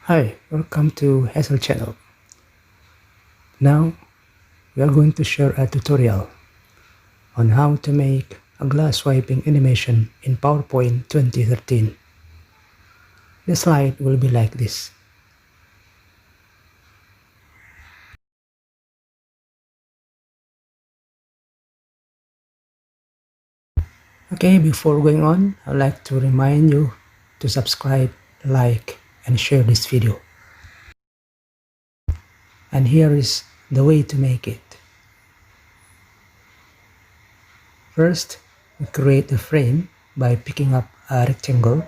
Hi, welcome to Hazel channel. Now we are going to share a tutorial on how to make a glass wiping animation in PowerPoint 2013. The slide will be like this. Okay, before going on, I'd like to remind you to subscribe, like, and share this video. And here is the way to make it. First, we create a frame by picking up a rectangle.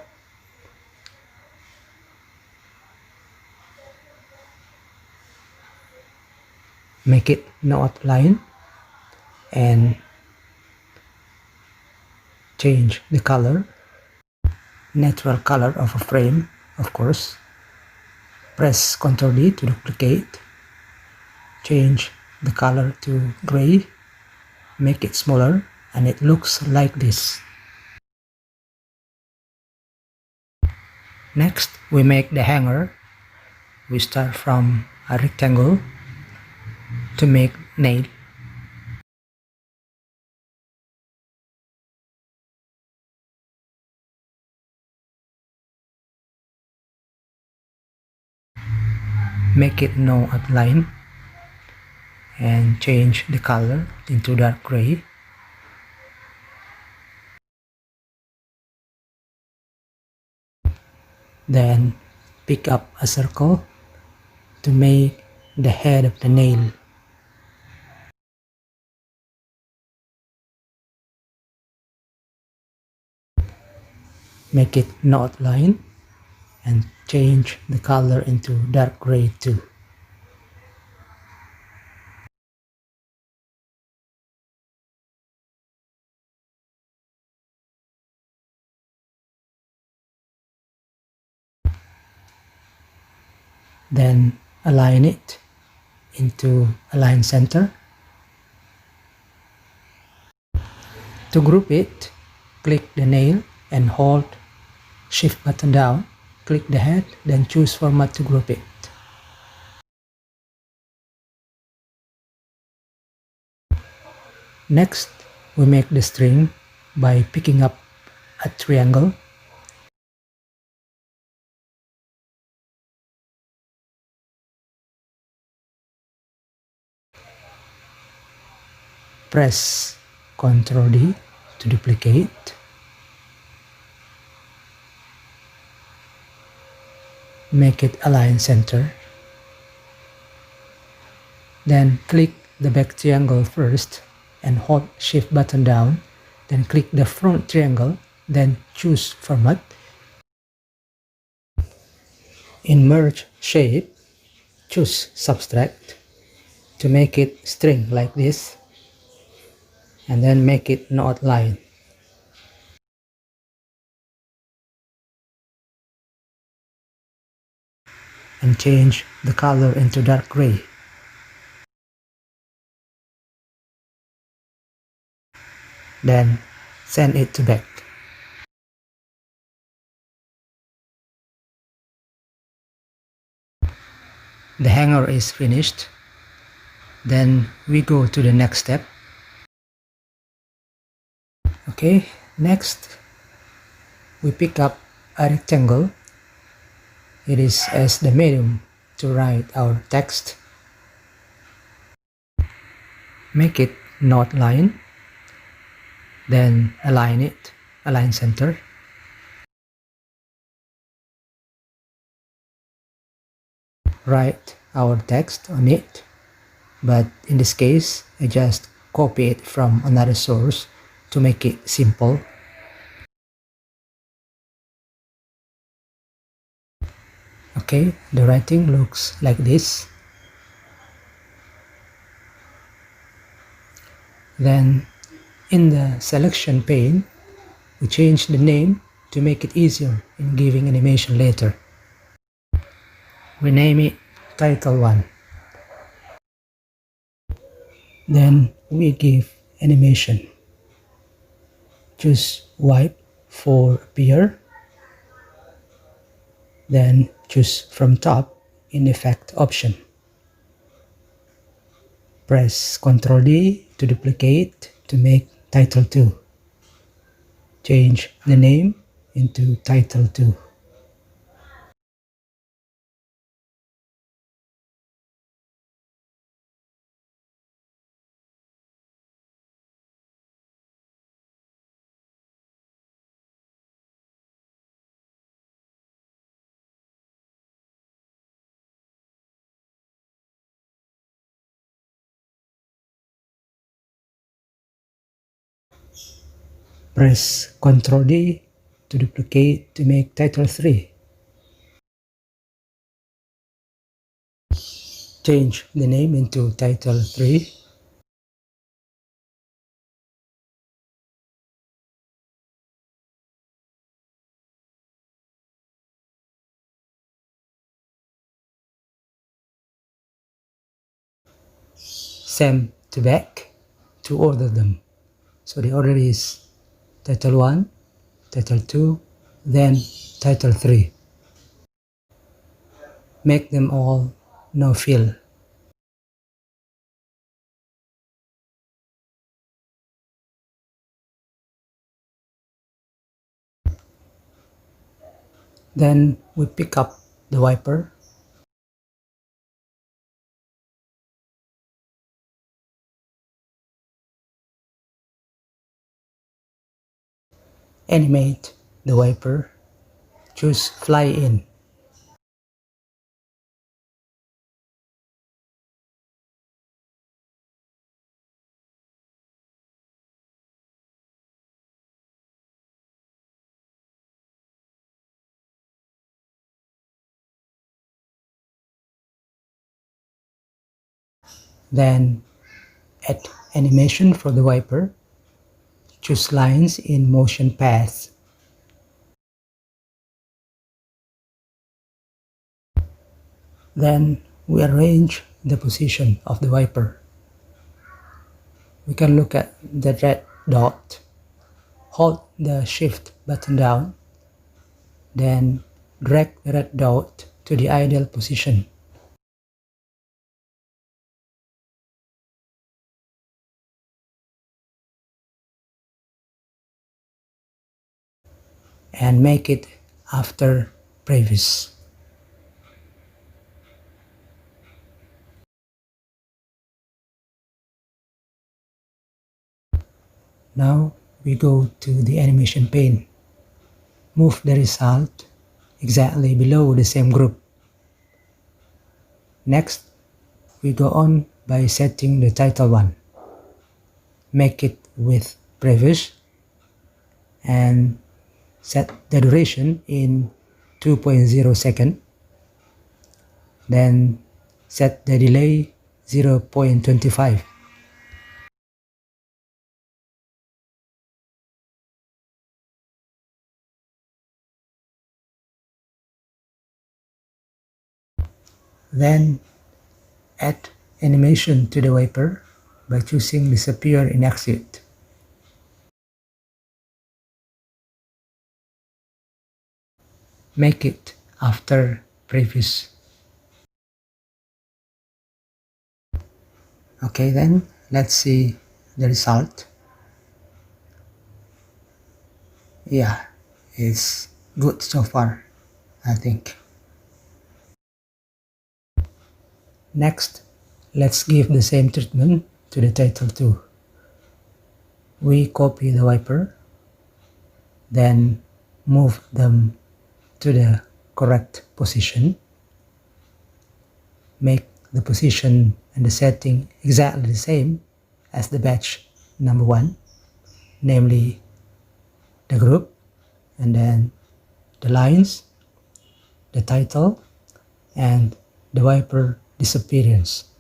Make it no outline and change the color, natural color of a frame, of course. Press Ctrl D to duplicate, change the color to gray, make it smaller, and it looks like this. Next, we make the hanger. We start from a rectangle to make nail. Make it no outline and change the color into dark gray. Then pick up a circle to make the head of the nail. Make it no outline and change the color into dark gray too. Then align it into align center. To group it, click the nail and hold Shift button down, click the head, then choose format to group it. Next, we make the string by picking up a triangle. Press Ctrl D to duplicate. Make it align center. Then click the back triangle first and hold Shift button down. Then click the front triangle, then choose format. In merge shape, choose subtract to make it string like this, and then make it no outline. And change the color into dark gray. Then send it to back. The hanger is finished. Then we go to the next step. Okay, next we pick up a rectangle. It is as the medium to write our text. Make it no outline. Then align it, align center. Write our text on it, but in this case I just copy it from another source to make it simple. Okay, the writing looks like this. Then in the selection pane, we change the name to make it easier in giving animation later. We name it Title 1. Then we give animation. Choose wipe for appear. Then Choose from top in Effect option. Press Ctrl D to duplicate to make Title 2. Change the name into Title 2. Press Ctrl D to duplicate to make Title 3. Change the name into Title 3. Send to back to order them. So the order is Title 1, Title 2, then Title 3. Make them all no fill. Then we pick up the wiper, animate the wiper, choose Fly In. Then add animation for the wiper, choose Lines in Motion Path. Then we arrange the position of the wiper. We can look at the red dot, hold the Shift button down, then drag the red dot to the ideal position. And make it after previous. Now we go to the animation pane. Move the result exactly below the same group. Next, we go on by setting the title one. Make it with previous and set the duration in 2.0 second. Then set the delay 0.25. Then add animation to the wiper by choosing Disappear in Exit. Make it after previous. Okay, then let's see the result. Yeah, it's good so far, I think. Next, let's give the same treatment to the title 2. We copy the wiper, then move them to the correct position. Make the position and the setting exactly the same as the batch number 1, namely the group, and then the lines, the title, and the wiper disappearance.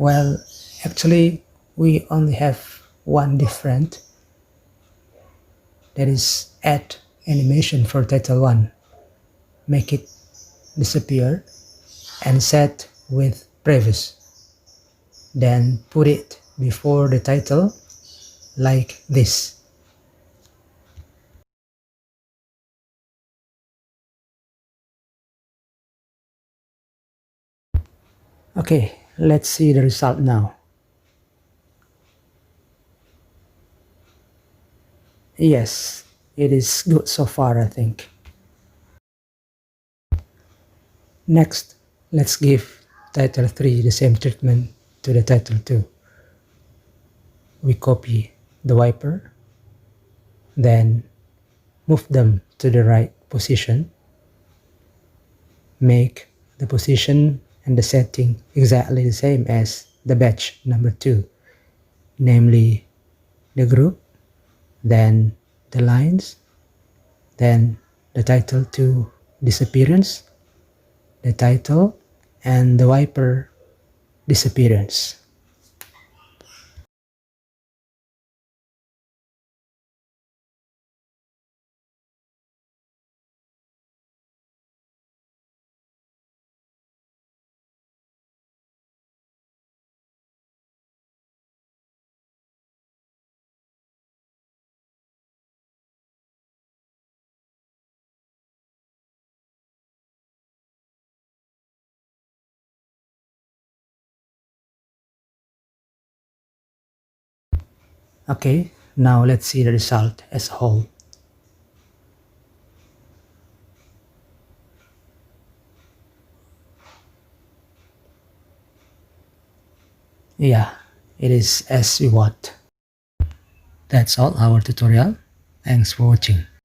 Well, actually, we only have one different, that is add animation for title 1. Make it disappear and set with previous. Then put it before the title like this. Okay, let's see the result now. Yes, it is good so far, I think. Next, let's give title 3 the same treatment to the title 2. We copy the wiper, then move them to the right position. Make the position and the setting exactly the same as the batch number 2, namely the group, then the lines, then the title 2 disappearance, the title, and the wiper disappearance. Okay, now let's see the result as a whole. Yeah, it is as we want. That's all our tutorial. Thanks for watching.